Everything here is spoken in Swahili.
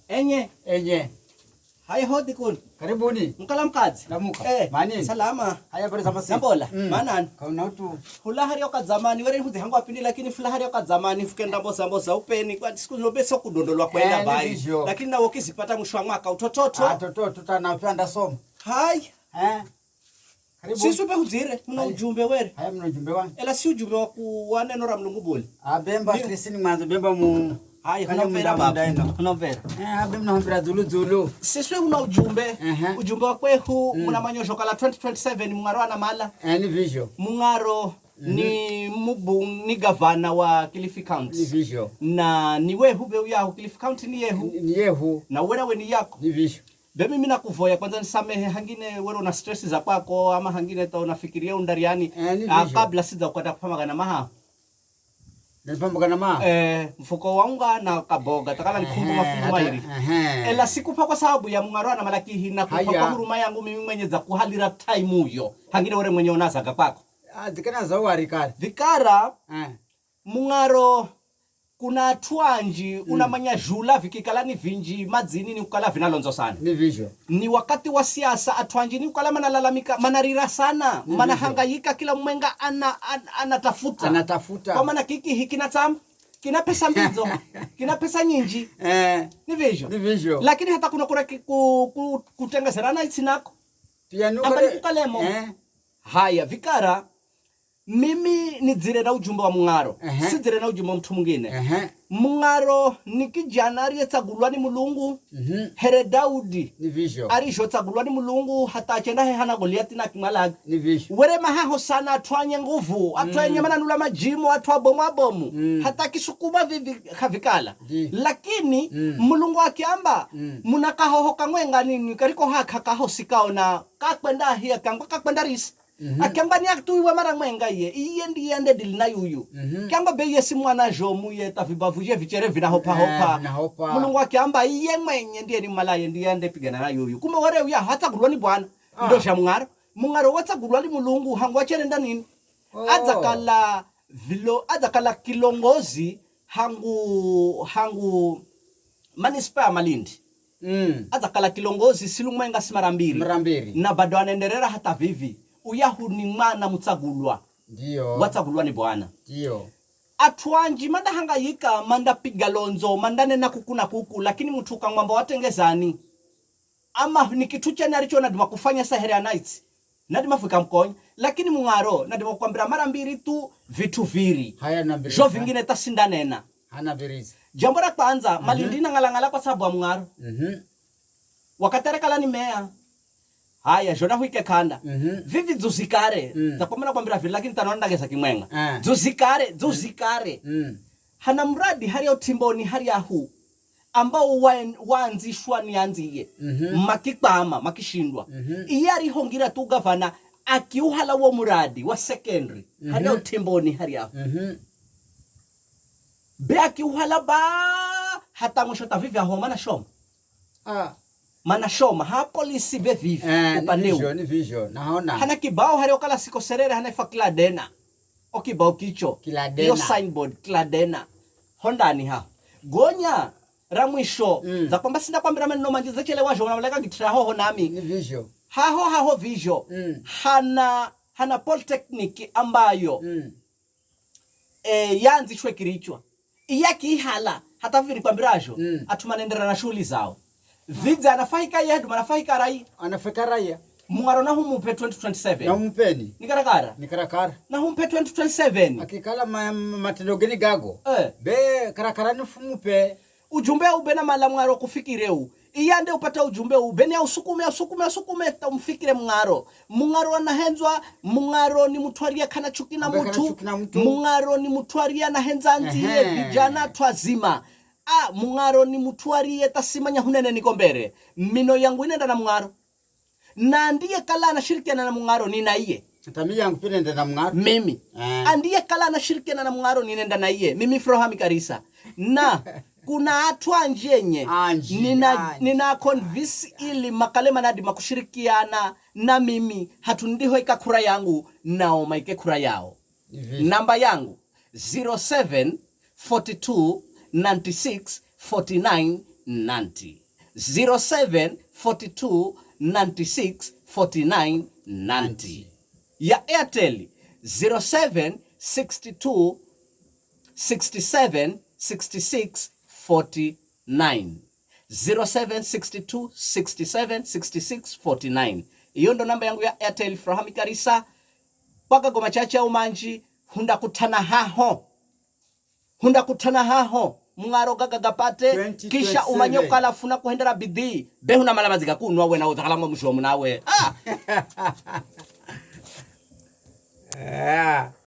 Enye. Hai hodi kun. Karibuni. Mkalamkazi. Namuka. Manini? Salama. Haya bari zamasi. Nambola. Manan. Kauna utu. Fulahari yoka zamani wale huzi hangu apindi lakini fulahari yoka zamani fukenda mboza upeni kwa siku nobesa kudondolwa kwenda bai. Lakini na ukizipata mwisho wa mwaka utototo. Toto tutanapenda somo. Hai. Karibu. Sisi upe huzire, muna ujumbe were. Haya muna ujumbe wangu. Ela si ujumbe wa kuwane nora mlungu boli. Bemba Krisini mwanzo bemba mu. Haya hunovera baba. Hunovera. Bemba hunovera zulu. Sisi una ujumbe. Ujumbe wa kwehu muna manyosho kala 2027 mungaro ana mala. Ni vision. Mungaro ni gavana wa Kilifi County. Ni vision. Na ni wehu beu yahu Kilifi County ni yehu. Ni yehu. Na wewe ni yako. Ni vision. Bemi mimi nakuvoya kwanza nisamehe hangine wewe una stress za kwako ama hangine ta unafikiria undariani kabla sija kwenda kupamagana maha. Nilipambana maha. Mfuko wangu na kaboga takala nikumbu mafungu mairi. Ela sikupa kwa sababu ya mungarwana malaki hina kupa kwa huruma yangu mimi mwenye za kuhalira time huyo. Hangine wewe mwenye unasaga kwako. Dikana za warikara. Vikara. Mungaro kuna twanji unamanya jula vikikalani vinji madzini ni ukala vinalonzo sana. Ni vision. Ni wakati wa siasa atwanji ni ukala manalalamika manarira sana. Manahangayika kila mwenga anatafuta. Anatafuta. Kwa maana kiki hiki kina pesa mbizo. Kina pesa nyingi. Ni vision. Ni vision. Lakini hata kuna kutengeserana isinako. Pia nuko. Ambali kukalemo. Haya vikara. Mimi ni dzire na ujumbe wa mungaro. Si dzire na ujumbe wa mtu mwingine. Mungaro ni kijana aliyetagulwa ni Mulungu. Here Daudi. Ni vision. Aliyetagulwa ni Mulungu hata achenda hana Goliathi na Kimalaga. Ni vision. Were mahaho sana atwanye nguvu, atwanye mananula majimu, atwabomu. Hata kisukuma vivi kavikala. Lakini Mulungu akiamba munakahoho kamwenga nini kariko haka kaho sikaona kakwenda hiya kangwa kakwenda risi. Akamba ni aktuiwe mara mwenga iye ndiye dili na yuyu. Kamba beye si mwana jomu ye tafibavuje vichere vina hopa. Mulungu akiamba iye mwenye ndiye ni malaye ndiye pigana na yuyu. Kumbe wale uya hata gulwa ni Bwana. Ndo sha mungaro wata gulwa ni Mulungu hangu achere nini? Adzakala kilongozi hangu manispa ya Malindi. Adzakala kilongozi silumwenga simarambiri. Na bado anaendelea hata vivi. Uyahu ni mwana mutsagulwa. Ndio. Watsagulwa ni Bwana. Ndio. Atwanji manda hangayika manda piga lonzo manda nena kukuna kuku lakini mtuka ngwamba watengezani. Ama ni kitu chani alicho nadima kufanya sahere ya nights. Nadima fika mkonyi lakini mungaro nadima kuambira mara mbiri tu vitu viri. Haya nambiri. Jo vingine tasinda nena. Hana birizi. Jambo la kwanza Malindi na ngalangala kwa sababu ya mungaro. Wakatere kala ni mea. Haya jona huike kanda. Vivi zuzikare. Takomena kwambira vile lakini tanaona gesa kimwenga. Zuzikare. Hana mradi hari ya utimboni hari ya huu. Ambao waanzishwa ni anziye. Makikpama, makishindwa. Iyari hongira tu gavana akiuhala wa muradi wa secondary. Hari ya utimboni hari ya huu. Be akiuhala ba hata mwisho tavivi ya huu mana shoma. Manashoma ha polisi be vivi upaneu ni vision naona hana kibao hari okala siko serere hana fa Kladena okibao kicho yo signboard Kladena Honda ni ha gonya ramwisho za kwamba sina kwambira meno manjiza chele wajo unaleka gitira hoho nami ni vision haho vision hana polytechnic ambayo yanzishwe kirichwa iyaki hala hata vini kwambirajo atumanendera na shughuli zao. Vidza anafahika yedu manafahika rai. Anafahika rai. Mungaro na humpe 2027. Na humpeni. Nikarakara. Na humpe 2027. Akikala matendo geni gago. Be karakara nifumupe. Ujumbe ube na mala mungaro kufikireu. Iyande upata ujumbe ube ni usukume ta umfikire mungaro. Mungaro anahenzwa. Mungaro ni mutuaria kana chuki na mutu. Mungaro ni mutuaria na henzanzi ye vijana twazima. Mungaro ni mutuari yetasimanya hunene nikombere. Mino yangu inenda na mungaro. Na ndiye kala anashirikiana na mungaro ni na iye. Tami yangu pia nenda na mungaro. Mimi. Ndiye kala anashirikiana na mungaro ni nenda na iye. Mimi Frohami Karisa. Na kuna atwanji yenye. Nina convince ili makale manadi makushirikiana na mimi. Hatundiho ika kura yangu nao maike kura yao. Namba yangu 0742 96 49 90. 0742 96 49 90. Ya Airtel 0762 67 66 49. 0762 67 66 49. Iyo ndo namba yangu ya Airtel Frahami Karisa. Paka goma chache au manji hunda kutana haho mungaro gagagapate kisha umanyoka lafuna kuhendera bidii behuna malamaziga kunwa we na uzakalama mushomu nawe